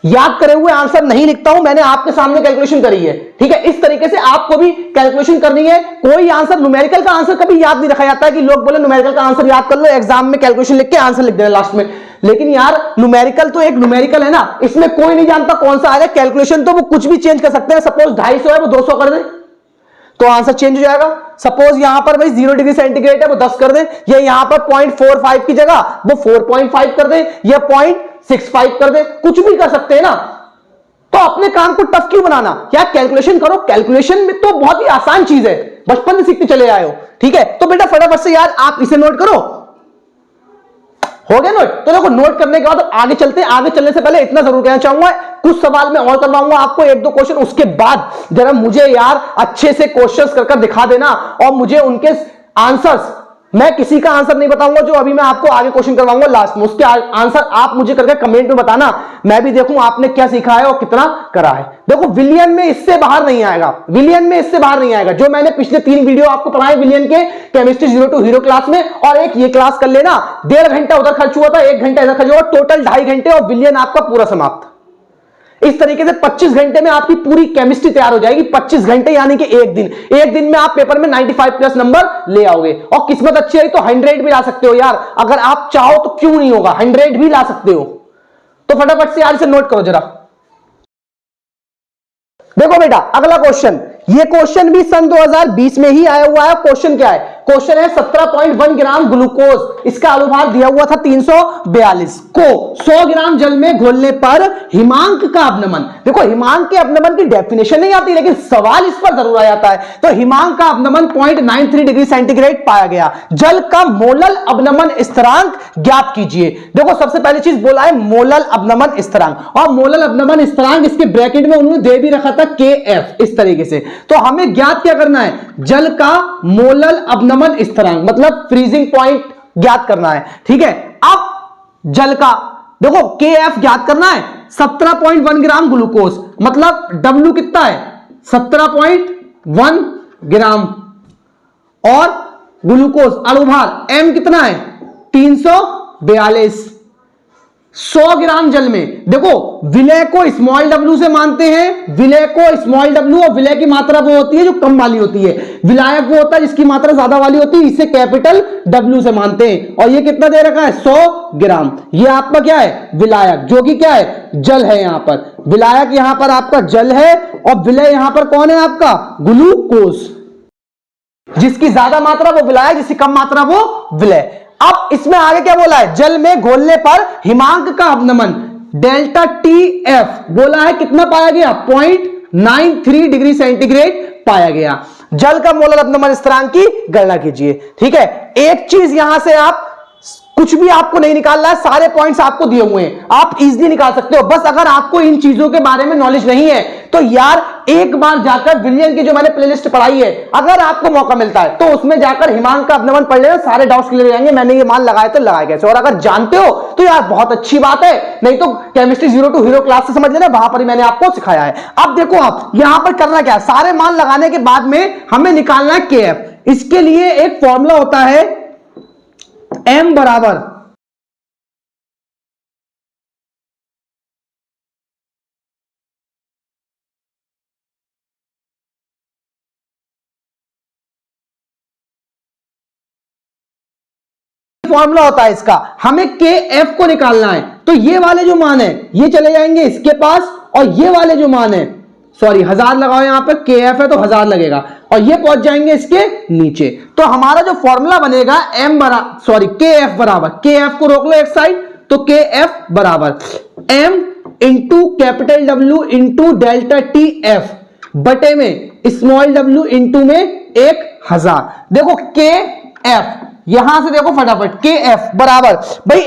याद करे हुए आंसर नहीं लिखता हूं, मैंने आपके सामने कैलकुलेशन करी है, ठीक है। इस तरीके से आपको भी कैलकुलेशन करनी है। कोई आंसर, न्यूमेरिकल का आंसर कभी याद नहीं रखा जाता है कि लोग बोले न्यूमेरिकल का आंसर याद कर लो, एग्जाम में कैलकुलेशन लिख के आंसर लिख देना लास्ट में। लेकिन यार न्यूमेरिकल तो एक न्यूमेरिकल है ना, इसमें कोई नहीं जानता कौन सा आएगा। कैलकुलेशन तो वो कुछ भी चेंज कर सकते हैं, सपोज 250 है वो 200 कर दे तो आंसर चेंज हो जाएगा। सपोज यहां पर भाई 0 डिग्री सेंटीग्रेड है वो 10 कर दे, या यहां पर 0.45 की जगह वो 4.5 कर दे, या 0.65 कर दे, कुछ भी कर सकते हैं ना। तो अपने काम को टफ क्यों बनाना यार, कैलकुलेशन करो। कैलकुलेशन में तो बहुत ही आसान चीज है, बचपन से सीखते चले आए हो, ठीक है। तो बेटा फटाफट से यार आप इसे नोट करो, हो गया नोट? तो देखो नोट करने के बाद आगे चलते हैं। आगे चलने से पहले इतना जरूर कहना चाहूंगा, कुछ सवाल मैं और करवाऊंगा आपको, 1-2 क्वेश्चन, उसके बाद जरा मुझे यार अच्छे से क्वेश्चंस कर दिखा देना, और मुझे उनके आंसर्स, मैं किसी का आंसर नहीं बताऊंगा जो अभी मैं आपको आगे क्वेश्चन करवाऊंगा लास्ट में, उसके आंसर आप मुझे करके कमेंट में बताना, मैं भी देखूं आपने क्या सीखा है और कितना करा है। देखो विलियन में इससे बाहर नहीं आएगा, विलियन में इससे बाहर नहीं आएगा। जो मैंने पिछले 3 वीडियो आपको पढ़ाए विलियन के, केमिस्ट्री 0 to हीरो क्लास में, और एक ये क्लास कर लेना, 1.5 घंटा उधर खर्च हुआ था, 1 घंटा इधर खर्च हुआ, टोटल 2.5 घंटे और विलियन आपका पूरा समाप्त। इस तरीके से 25 घंटे में आपकी पूरी केमिस्ट्री तैयार हो जाएगी। 25 घंटे यानी कि एक दिन, एक दिन में आप पेपर में 95+ नंबर ले आओगे, और किस्मत अच्छी है तो 100 भी ला सकते हो यार, अगर आप चाहो तो क्यों नहीं होगा, 100 भी ला सकते हो। तो फटाफट से यार इसे नोट करो जरा। देखो बेटा अगला क्वेश्चन, ये क्वेश्चन भी सन 2020 में ही आया हुआ है। क्वेश्चन क्या है? क्वेश्चन है 17.1 ग्राम ग्लूकोज, इसका अनुभार दिया हुआ था 342 को 100 ग्राम जल में घोलने पर हिमांक का अपनमन। देखो हिमांक के अपनमन की डेफिनेशन नहीं आती, लेकिन सवाल इस पर जरूर आ जाता है। तो हिमांक का अपनमन 0.93 डिग्री सेंटीग्रेड पाया गया। जल का मोलल अपनमन स्थिरांक ज्ञात कीजिए। देखो सबसे पहली चीज बोला है मोलल अपनमन स्थिरांक, और मोलल अपनमन स्थिरांक इसके ब्रैकेट में उन्होंने दे भी रखा था KF, इस तरीके से। तो हमें ज्ञात क्या करना है? जल का मोलल अपनमन स्थिरांक, मतलब फ्रीजिंग पॉइंट ज्ञात करना है, ठीक है। अब जल का देखो KF ज्ञात करना है, 17.1 ग्राम ग्लूकोज, मतलब W कितना है? 17.1 ग्राम, और ग्लूकोज अणुभार M कितना है? 342। 100 ग्राम जल में, देखो विलय को स्मॉल w से मानते हैं, विलय को स्मॉल w, और विलय की मात्रा वो होती है जो कम वाली होती है, विलायक वो होता है जिसकी मात्रा ज्यादा वाली होती है, इसे कैपिटल W से मानते हैं। और ये कितना दे रखा है? 100 ग्राम। ये आपका क्या है? विलायक, जो कि क्या है? जल है। यहां पर विलायक, यहां पर आपका जल है, और विलय यहां पर कौन है? आपका ग्लूकोज। जिसकी ज्यादा मात्रा वो विलायक, जिसकी कम मात्रा वो विलय। अब इसमें आगे क्या बोला है? जल में घोलने पर हिमांक का अपनमन डेल्टा TF बोला है, कितना पाया गया? 0.93 डिग्री सेंटीग्रेड पाया गया। जल का मोलर अपनमन स्थिरांक की गणना कीजिए, ठीक है। एक चीज यहां से आप कुछ भी आपको नहीं निकालना है, सारे पॉइंट्स आपको दिए हुए हैं, आप इजीली निकाल सकते हो। बस अगर आपको इन चीजों के बारे में नॉलेज नहीं है तो यार एक बार जाकर विलियन की जो मैंने प्लेलिस्ट पढ़ाई है, अगर आपको मौका मिलता है तो उसमें जाकर हिमांक का अपनमन पढ़ लेना, सारे डाउट्स क्लियर हो जाएंगे। मैंने ये मान लगाया तो लगाया कैसे, और अगर जानते हो तो यार बहुत अच्छी बात है, नहीं तो केमिस्ट्री 0 to हीरो क्लास से समझ लेना, वहां पर ही मैंने आपको सिखाया है। अब देखो आप यहां पर करना क्या है, सारे मान लगाने के बाद में हमें निकालना है KF। इसके लिए एक फॉर्मूला होता है M बराबर फॉर्मूला होता है इसका, हमें KF को निकालना है। तो ये वाले जो मान है ये चले जाएंगे इसके पास, और ये वाले जो मान है सॉरी 1000 लगाओ यहां पर, के एफ है तो 1000 लगेगा और ये पहुंच जाएंगे इसके नीचे। तो हमारा जो फॉर्मूला बनेगा के एफ बराबर, के एफ को रोक लो एक साइड, तो के एफ बराबर M into capital W into delta T F बटे में स्मॉल डब्ल्यू इंटू में 1000। देखो के एफ यहां से देखो फटाफट, के एफ बराबर भाई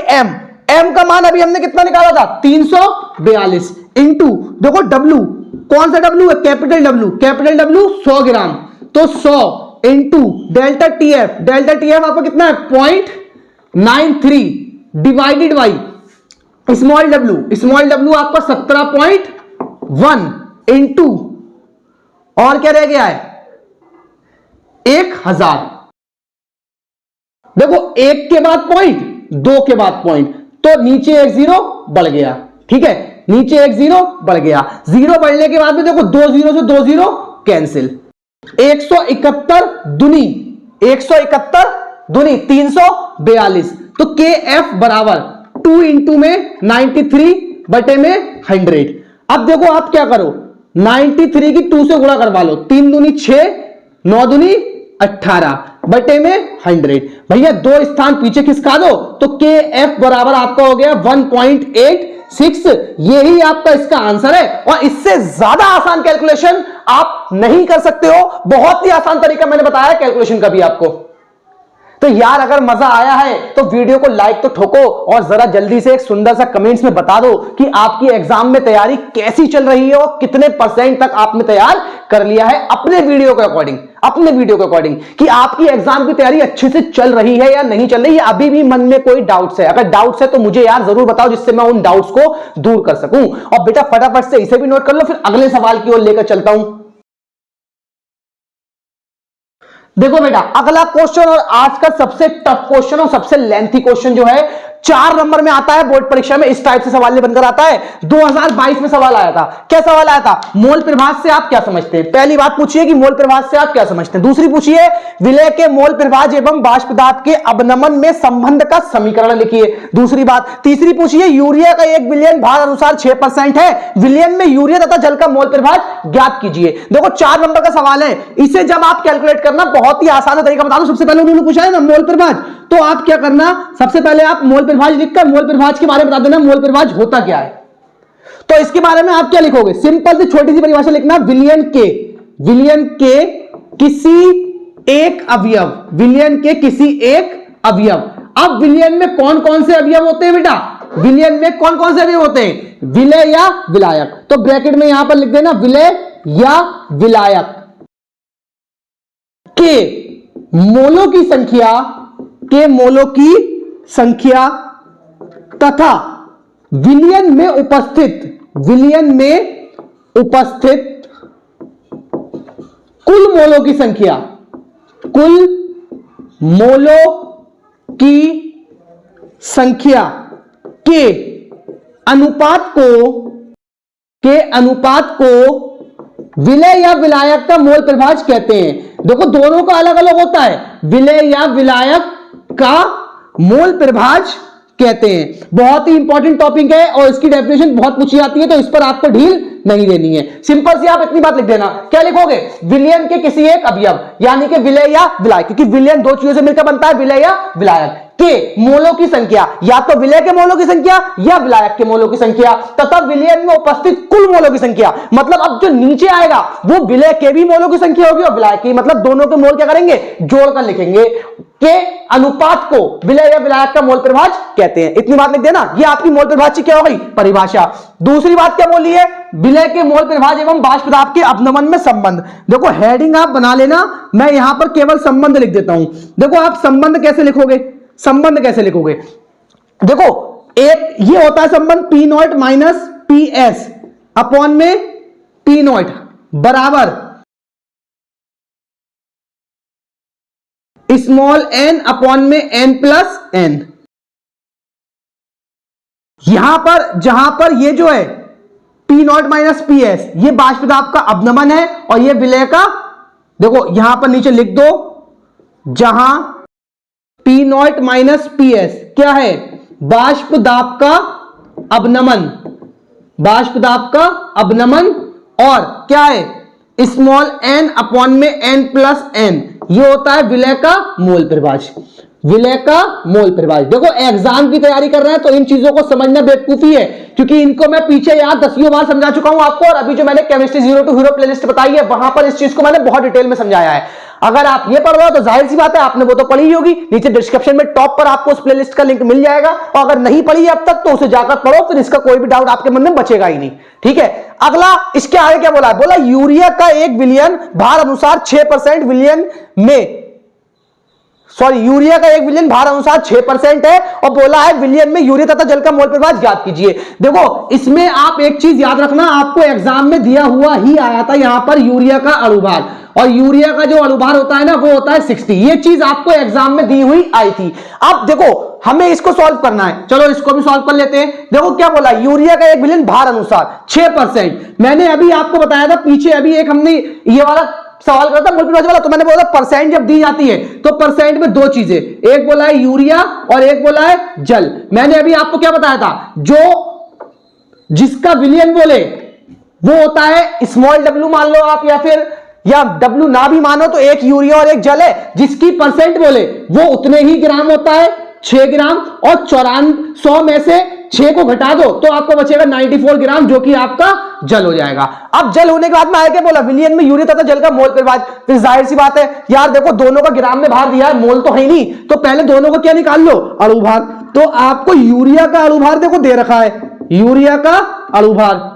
एम का मान अभी हमने कितना निकाला था 342 इंटू देखो डब्ल्यू, कौन सा डब्ल्यू है, कैपिटल डब्ल्यू 100 ग्राम, तो 100 इंटू डेल्टा टी एफ आपको कितना है 0.93 डिवाइडेड बाई स्मॉल डब्ल्यू आपका 17.1 इंटू और क्या रह गया है 1000। देखो एक के बाद पॉइंट, दो के बाद पॉइंट, तो नीचे एक जीरो बढ़ गया, ठीक है, नीचे एक जीरो बढ़ गया, जीरो बढ़ने के बाद में देखो 2 जीरो से 2 जीरो कैंसिल, 171 दुनी 342, तो के एफ बराबर 2 इंटू में 93 बटे में 100। अब देखो आप क्या करो, 93 की 2 से गुणा करवा लो, 3 दूनी 6, 9 दूनी 18 बटे में 100। भैया 2 स्थान पीछे खिसका दो तो के एफ बराबर आपका हो गया 1.86। यही आपका इसका आंसर है और इससे ज्यादा आसान कैलकुलेशन आप नहीं कर सकते हो। बहुत ही आसान तरीका मैंने बताया कैलकुलेशन का भी आपको। तो यार अगर मजा आया है तो वीडियो को लाइक तो ठोको और जरा जल्दी से एक सुंदर सा कमेंट्स में बता दो कि आपकी एग्जाम में तैयारी कैसी चल रही है और कितने % तक आपने तैयार कर लिया है अपने वीडियो के अकॉर्डिंग, कि आपकी एग्जाम की तैयारी अच्छे से चल रही है या नहीं चल रही है। अभी भी मन में कोई डाउट्स है, अगर डाउट्स है तो मुझे यार जरूर बताओ जिससे मैं उन डाउट्स को दूर कर सकूं। और बेटा फटाफट से इसे भी नोट कर लो, फिर अगले सवाल की ओर लेकर चलता हूं। देखो बेटा अगला क्वेश्चन और आज का सबसे टफ क्वेश्चन और सबसे लेंथी क्वेश्चन जो है 4 नंबर में आता है बोर्ड परीक्षा में, इस टाइप से सवाल बनकर आता है। 2022 में सवाल आया था। क्या सवाल आया था, मोल प्रभाज से आप क्या समझते हैं। पहली बात पूछिए कि मोल प्रभाज से आप क्या समझते हैं। दूसरी पूछिए विलय के मोल प्रभाज एवं बाष्प दाब के अवनमन में संबंध का समीकरण लिखिए। दूसरी बात। तीसरी पूछिए यूरिया का 1 विलयन भार अनुसार 6% है, विलयन में यूरिया तथा जल का मोल प्रभाज ज्ञात कीजिए। देखो 4 नंबर का सवाल है, इसे जब आप कैलकुलेट करना बहुत ही आसान तरीका बता दो। सबसे पहले उन्होंने पूछा है ना मोल प्रभाज, तो आप क्या करना, सबसे पहले आप मोल प्रभाज लिखकर मोल प्रभाज के बारे में बता देना मोल प्रभाज होता क्या है। तो इसके बारे में आप क्या लिखोगे, सिंपल सी छोटी सी परिभाषा लिखना, विलयन के किसी एक अवयव, विलयन के किसी एक अवयव। अब विलयन में कौन कौन से अवयव होते हैं बेटा, विलयन में कौन कौन से अवयव होते हैं, विलय या विलायक। तो ब्रैकेट में यहां पर लिख देना विलय या विलायक के मोलों की संख्या तथा विलयन में उपस्थित कुल मोलों की संख्या के अनुपात को विलय या विलायक का मोल प्रभाज कहते हैं। देखो दोनों का अलग अलग होता है, विलय या विलायक का मोल प्रभाज कहते हैं। बहुत ही इंपॉर्टेंट टॉपिक है और इसकी डेफिनेशन बहुत पूछी जाती है, तो इस पर आपको ढील नहीं देनी है। सिंपल सी आप इतनी बात लिख देना, क्या लिखोगे, विलयन के किसी एक अवयव यानी कि विलय या विलायक, क्योंकि विलयन 2 चीजों से मिलकर बनता है, विलय या विलायक के मोलों की संख्या, या तो विलय के मोलों की संख्या या विलायक के मोलों की संख्या तथा विलयन में उपस्थित कुल मोलों की संख्या। मतलब अब जो नीचे आएगा वो विलय के भी मोलों की संख्या होगी और विलायक की, मतलब दोनों के मोल क्या करेंगे, जोड़कर लिखेंगे। के अनुपात को विलय या विलायक का मोल प्रभाज कहते हैं। इतनी बात लिख देना, ये आपकी मोल प्रभाज की क्या हो गई, परिभाषा। दूसरी बात क्या बोली है, विलय के मोल प्रभाज एवं बाष्प दाब के अवनमन में संबंध। देखो हेडिंग आप बना लेना, मैं यहां पर केवल संबंध लिख देता हूं। देखो आप संबंध कैसे लिखोगे, देखो एक ये होता है संबंध P0 माइनस PS अपॉन में T0 बराबर स्मॉल n अपॉन में n प्लस n। जहां पर ये जो है P0 माइनस PS ये बाष्प दाब का अवनमन है और ये विलय का, देखो यहां पर नीचे लिख दो, जहां P0 माइनस PS क्या है, बाष्प दाब का अवनमन और क्या है स्मॉल n अपॉन में n प्लस n, ये होता है विलय का मोल परिभाज, विलय का मोल परिभाज। देखो एग्जाम की तैयारी कर रहे हैं तो इन चीजों को समझना बेवकूफी है, क्योंकि इनको मैं पीछे यार 10वीं बार समझा चुका हूं आपको, और अभी जो मैंने chemistry zero to hero playlist बताई है वहां पर इस चीज को मैंने बहुत डिटेल में समझाया है। अगर आप ये पढ़ रहे हो तो जाहिर सी बात है आपने वो तो पढ़ी होगी, नीचे डिस्क्रिप्शन में टॉप पर आपको उस प्लेलिस्ट का लिंक मिल जाएगा, और अगर नहीं पढ़ी है अब तक तो उसे जाकर पढ़ो, फिर इसका कोई भी डाउट आपके मन में बचेगा ही नहीं। ठीक है, अगला इसके आगे क्या बोला है, बोला यूरिया का 1 विलयन भार अनुसार 6% विलयन में, सॉरी यूरिया का 1 विलयन भार अनुसार 6% है, और बोला है विलयन में यूरिया तथा जल का मोल परिभाज ज्ञात कीजिए। देखो इसमें आप एक चीज याद रखना, आपको एग्जाम में दिया हुआ ही आया था यहां पर यूरिया का अणुभार, और यूरिया का जो अणुभार होता है ना वो होता है 60, ये चीज आपको एग्जाम में दी हुई आई थी। अब देखो हमें इसको सॉल्व करना है, चलो इसको भी सॉल्व कर लेते हैं। देखो क्या बोला, यूरिया का 1 विलयन भार अनुसार 6%, मैंने अभी आपको बताया था पीछे, अभी एक हमने ये वाला सवाल करा था मोल परिभाज वाला, तो मैंने बोला परसेंट जब दी जाती है तो परसेंट में दो चीजें, एक बोला है यूरिया और एक बोला है जल। मैंने अभी आपको क्या बताया था, जो जिसका विलयन बोले वो होता है स्मॉल w मान लो आप, या फिर या w ना भी मानो तो एक यूरिया और एक जल है, जिसकी परसेंट बोले वो उतने ही ग्राम होता है 6 ग्राम, और 100 में से 6 को घटा दो तो आपको बचेगा 94 ग्राम, जो कि आपका जल हो जाएगा। अब जल होने के बाद में आया क्या बोला, विलयन में यूरिया तथा जल का मोल परिभाज। फिर जाहिर सी बात है यार, देखो दोनों का ग्राम में भार दिया है, मोल तो है नहीं, तो पहले दोनों को क्या निकाल लो, अणुभार। तो आपको यूरिया का अणुभार देखो दे रखा है, यूरिया का अणुभार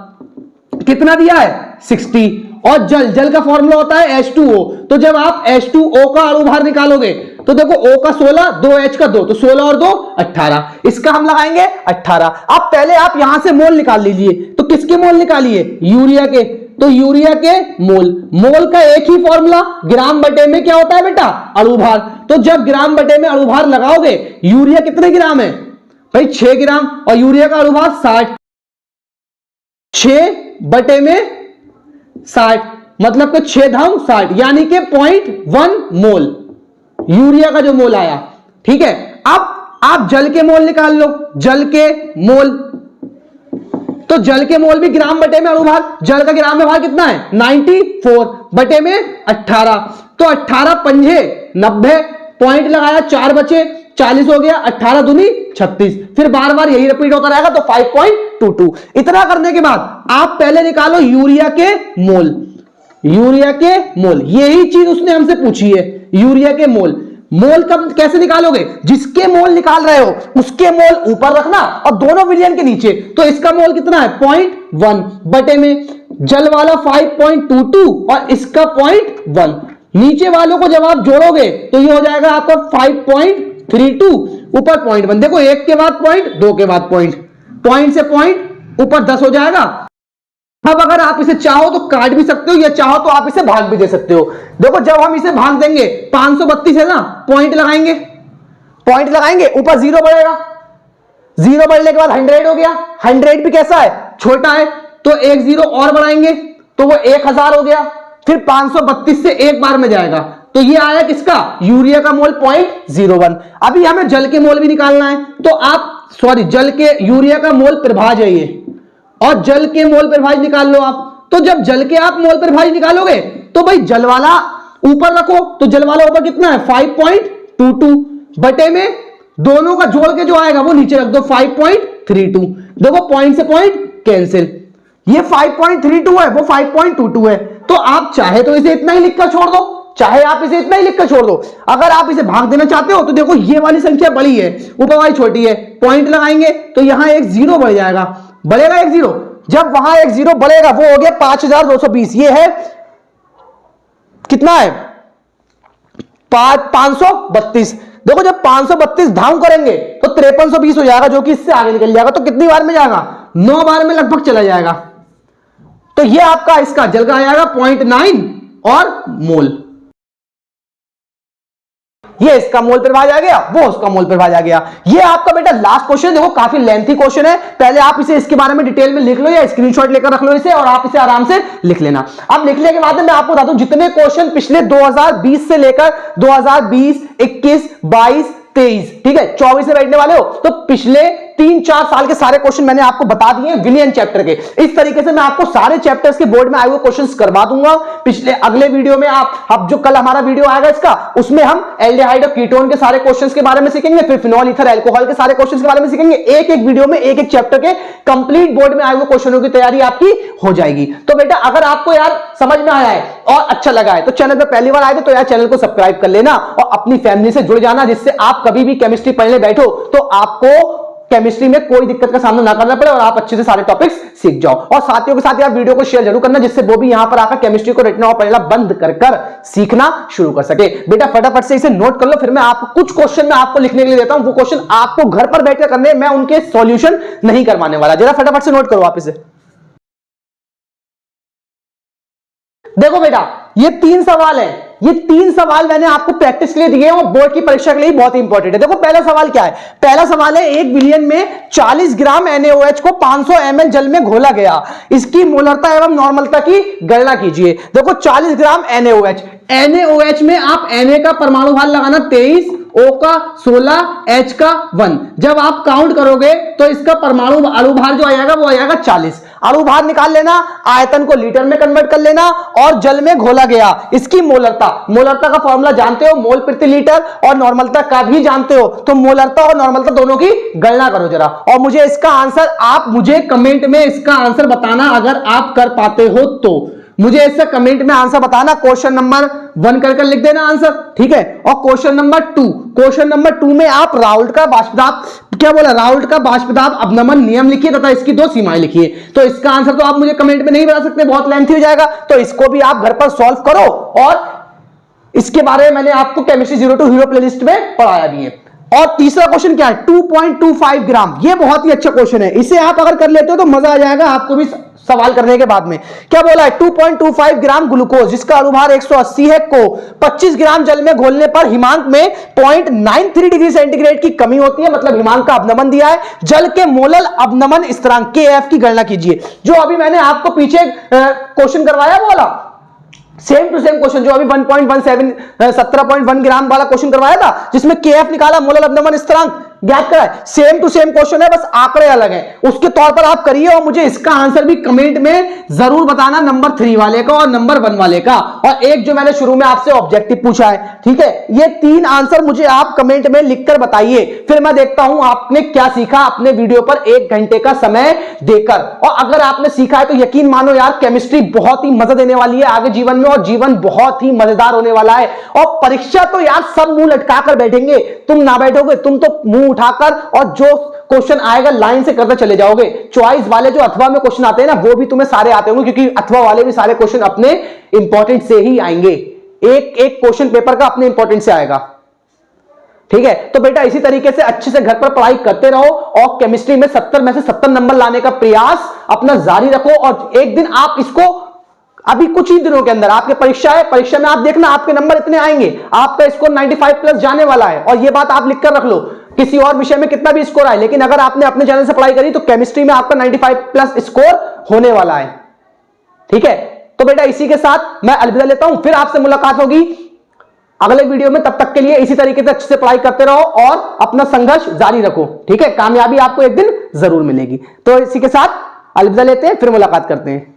कितना दिया है 60, और जल का फॉर्मूला होता है H2O, तो जब आप H2O का अणुभार निकालोगे तो देखो O का 16, 2H का 2, तो 16 और 2 18, इसका हम लगाएंगे 18। अब पहले आप यहां से मोल निकाल लीजिए, तो किसके मोल निकालिए, यूरिया के, तो यूरिया के मोल का एक ही फॉर्मूला, ग्राम बटे में क्या होता है बेटा, अणुभार। तो जब ग्राम बटे में अणुभार लगाओगे, यूरिया कितने ग्राम है भाई 6 ग्राम, और यूरिया का अणुभार 60, 6 बटे में 60, मतलब कि 6 धाम 60, यानी कि 0.1 मोल यूरिया का जो मोल आया। ठीक है, अब आप जल के मोल निकाल लो, जल के मोल, तो जल के मोल भी ग्राम बटे में अणुभार, जल का ग्राम में भार कितना है 94 बटे में 18, तो 18 पंजे 90, पॉइंट लगाया 4 बचे 40 हो गया, 18 दूनी 36, फिर बार बार यही रिपीट होता रहेगा, तो 5.22। इतना करने के बाद आप पहले निकालो यूरिया के मोल, यूरिया के मोल, यही चीज उसने हमसे पूछी है, यूरिया के मोल। मोल कब कैसे निकालोगे, जिसके मोल निकाल रहे हो उसके मोल ऊपर रखना और दोनों विलयन के नीचे, तो इसका मोल कितना है 0.1 बटे में जल वाला 5.22 और इसका 0.1, नीचे वालों को जब आप जोड़ोगे तो ये हो जाएगा आपका 5.32 ऊपर 0.1, देखो एक के बाद पॉइंट, दो के बाद पॉइंट से पॉइंट ऊपर 10 हो जाएगा। अब अगर आप इसे चाहो तो काट भी सकते हो, या चाहो तो आप इसे भाग भी दे सकते हो। देखो जब हम इसे भाग देंगे 532 है ना, पॉइंट लगाएंगे ऊपर 0 बढ़ेगा, 0 बढ़ने के बाद 100 हो गया, 100 भी कैसा है छोटा है, तो एक 0 और बढ़ाएंगे तो वो 1000 हो गया, फिर 532 से एक बार में जाएगा, तो ये आया किसका, यूरिया का मोल 0.01। अभी हमें जल के मोल भी निकालना है, तो आप जल के यूरिया का मोल परिभाज है ये, और जल के मोल परिभाज निकाल लो आप। तो जब जल के आप मोल परिभाज निकालोगे तो भाई जल वाला ऊपर रखो, तो जल वाला ऊपर कितना है 5.22 बटे में दोनों का जोड़ के जो आएगा वो नीचे रख दो 5.32, देखो पॉइंट से पॉइंट कैंसिल, ये 5.32 है वो 5.22 है, तो आप चाहे तो इसे इतना ही लिखकर छोड़ दो, चाहे आप इसे इतना ही लिखकर छोड़ दो। अगर आप इसे भाग देना चाहते हो तो देखो ये वाली संख्या बड़ी है, ऊपर वाली छोटी है, पॉइंट लगाएंगे तो यहां एक 0 बढ़ जाएगा, बढ़ेगा एक 0, जब वहां एक 0 बढ़ेगा वो हो गया 5220, ये है कितना है 532। देखो जब 532 धाम करेंगे तो 5320 हो जाएगा, जो कि इससे आगे निकल जाएगा, तो कितनी बार में जाएगा 9 बार में लगभग चला जाएगा। तो ये आपका इसका जल का आ जाएगा 0.9 और मोल, ये इसका मोल परिभाज आ गया, वो उसका मोल परिभाज आ गया। ये आपका बेटा लास्ट क्वेश्चन, देखो काफी लेंथी क्वेश्चन है, पहले आप इसे इसके बारे में डिटेल में लिख लो या स्क्रीनशॉट लेकर रख लो इसे, और आप इसे आराम से लिख लेना। अब लिखने के बाद मैं आपको बता दूं जितने क्वेश्चन पिछले 2020 से लेकर 2020, 21, 22, 23, ठीक है 24 से बैठने वाले हो, तो पिछले 3-4 साल के सारे क्वेश्चन मैंने आपको बता दिए विलियन चैप्टर के। इस तरीके से मैं आपको सारे चैप्टर्स के बोर्ड में आए हुए क्वेश्चंस करवा दूंगा। पिछले अगले वीडियो में आप जो कल हमारा वीडियो आएगा इसका, उसमें हम एल्डिहाइड और कीटोन के सारे क्वेश्चंस के बारे में सीखेंगे, फिर फिनॉल ईथर अल्कोहल के सारे क्वेश्चंस के बारे में सीखेंगे। एक एक वीडियो में एक एक चैप्टर के कंप्लीट बोर्ड में आए हुए क्वेश्चनों की तैयारी आपकी हो जाएगी। तो बेटा अगर आपको यार समझ में आया है और अच्छा लगा है तो चैनल पर पहली बार आए तो यार चैनल को सब्सक्राइब कर लेना और अपनी फैमिली से जुड़ जाना, जिससे आप कभी भी केमिस्ट्री पढ़ने बैठो तो आपको केमिस्ट्री में कोई दिक्कत का सामना ना करना पड़े और आप अच्छे से सारे टॉपिक्स सीख जाओ। और साथियों के साथ यार वीडियो को शेयर जरूर करना, जिससे वो भी यहां पर आकर केमिस्ट्री को रटना और पढ़ना बंद कर सीखना शुरू कर सके। बेटा फटाफट से इसे नोट कर लो, फिर मैं आपको कुछ क्वेश्चन में आपको लिखने के लिए देता हूं, वो क्वेश्चन आपको घर पर बैठकर करने, मैं उनके सॉल्यूशन नहीं करवाने वाला। जरा फटाफट से नोट करो आप इसे। देखो बेटा ये 3 सवाल है, ये 3 सवाल मैंने आपको प्रैक्टिस के लिए दिए हैं और बोर्ड की परीक्षा के लिए बहुत इंपॉर्टेंट है। देखो पहला सवाल क्या है, पहला सवाल है 1 विलियन में 40 ग्राम NaOH को 500 ml जल में घोला गया, इसकी मोलरता एवं नॉर्मलता की गणना कीजिए। देखो 40 ग्राम NaOH में आप Na का परमाणु भार लगाना 23, O का 16, H का 1। जब आप काउंट करोगे तो इसका परमाणु अणुभार जो आएगा वो आएगा 40। अणुभार निकाल लेना, आयतन को लीटर में कन्वर्ट कर लेना और जल में घोला गया। इसकी मोलरता का फॉर्मूला जानते हो, मोल प्रति लीटर, और नॉर्मलता का भी जानते हो, तो मोलरता और नॉर्मलता दोनों की गणना करो जरा और मुझे इसका आंसर, आप मुझे कमेंट में इसका आंसर बताना अगर आप कर पाते हो तो। मुझे इससे कमेंट में आंसर बताना, क्वेश्चन नंबर 1 कर लिख देना आंसर, ठीक है। और क्वेश्चन नंबर 2 में आप राउल्ट का बाष्पदाब, क्या बोला, राउल्ट का बाष्पदाब अवनमन नियम लिखिए तथा इसकी 2 सीमाएं लिखिए। तो इसका आंसर तो आप मुझे कमेंट में नहीं बता सकते, बहुत लेंथी हो जाएगा, तो इसको भी आप घर पर सॉल्व करो। और इसके बारे में मैंने आपको केमिस्ट्री 0 to हीरो प्लेलिस्ट में पढ़ाया भी है। और तीसरा क्वेश्चन क्या है, 2.25 ग्राम, ये बहुत ही अच्छा क्वेश्चन है, इसे आप अगर कर लेते हो तो मजा आ जाएगा आपको भी सवाल करने के बाद में। क्या बोला है, 2.25 ग्राम ग्लूकोज जिसका अणुभार 180 है को 25 ग्राम जल में घोलने पर हिमांक में 0.93 डिग्री सेंटीग्रेड की कमी होती है, मतलब हिमांक का अवनमन दिया है। जल के मोलल अवनमन स्थिरांक KF की गणना कीजिए। जो अभी मैंने आपको पीछे क्वेश्चन करवाया बोला, सेम टू सेम क्वेश्चन जो अभी 17.1 ग्राम वाला क्वेश्चन करवाया था, जिसमें KF निकाला, मोलल अवनमन स्थिरांक ज्ञात करा है, सेम टू सेम क्वेश्चन है, बस आंकड़े अलग हैं। उसके तौर पर आप करिए और मुझे इसका आंसर भी कमेंट में जरूर बताना, नंबर 3 वाले का और नंबर 1 वाले का, और एक जो मैंने शुरू में आपसे ऑब्जेक्टिव पूछा है, ठीक है। ये 3 आंसर मुझे आप कमेंट में लिखकर बताइए, फिर मैं देखता हूं आपने क्या सीखा अपने वीडियो पर 1 घंटे का समय देकर। और अगर आपने सीखा है तो यकीन मानो यार केमिस्ट्री बहुत ही मजा देने वाली है आगे जीवन में, और जीवन बहुत ही मजेदार होने वाला है। और परीक्षा तो यार सब मुंह लटका कर बैठेंगे, तुम ना बैठोगे, तुम तो मुंह उठाकर और जो क्वेश्चन आएगा लाइन से करते चले जाओगे। चॉइस वाले जो अथवा में क्वेश्चन आते हैं ना, वो भी तुम्हें सारे आते होंगे, क्योंकि अथवा वाले भी सारे क्वेश्चन अपने इंपॉर्टेंट से ही आएंगे, एक एक क्वेश्चन पेपर का अपने इंपॉर्टेंट से आएगा, ठीक है। तो बेटा इसी तरीके से अच्छे से घर पर पढ़ाई करते रहो और केमिस्ट्री में 70 में से 70 नंबर लाने का प्रयास अपना जारी रखो। और एक दिन आप इसको, अभी कुछ ही दिनों के अंदर आपकी परीक्षा है, परीक्षा में आप देखना आपके नंबर इतने आएंगे, आपका स्कोर 95 प्लस जाने वाला है। और ये बात आप लिख कर रख लो, किसी और विषय में कितना भी स्कोर आए, लेकिन अगर आपने अपने चैनल से पढ़ाई करी तो केमिस्ट्री में आपका 95 प्लस स्कोर होने वाला है, ठीक है। तो बेटा इसी के साथ मैं अलविदा लेता हूं, फिर आपसे मुलाकात होगी अगले वीडियो में। तब तक के लिए इसी तरीके से अच्छे से पढ़ाई करते रहो और अपना संघर्ष जारी रखो, ठीक है। कामयाबी आपको एक दिन जरूर मिलेगी। तो इसी के साथ अलविदा लेते हैं, फिर मुलाकात करते हैं।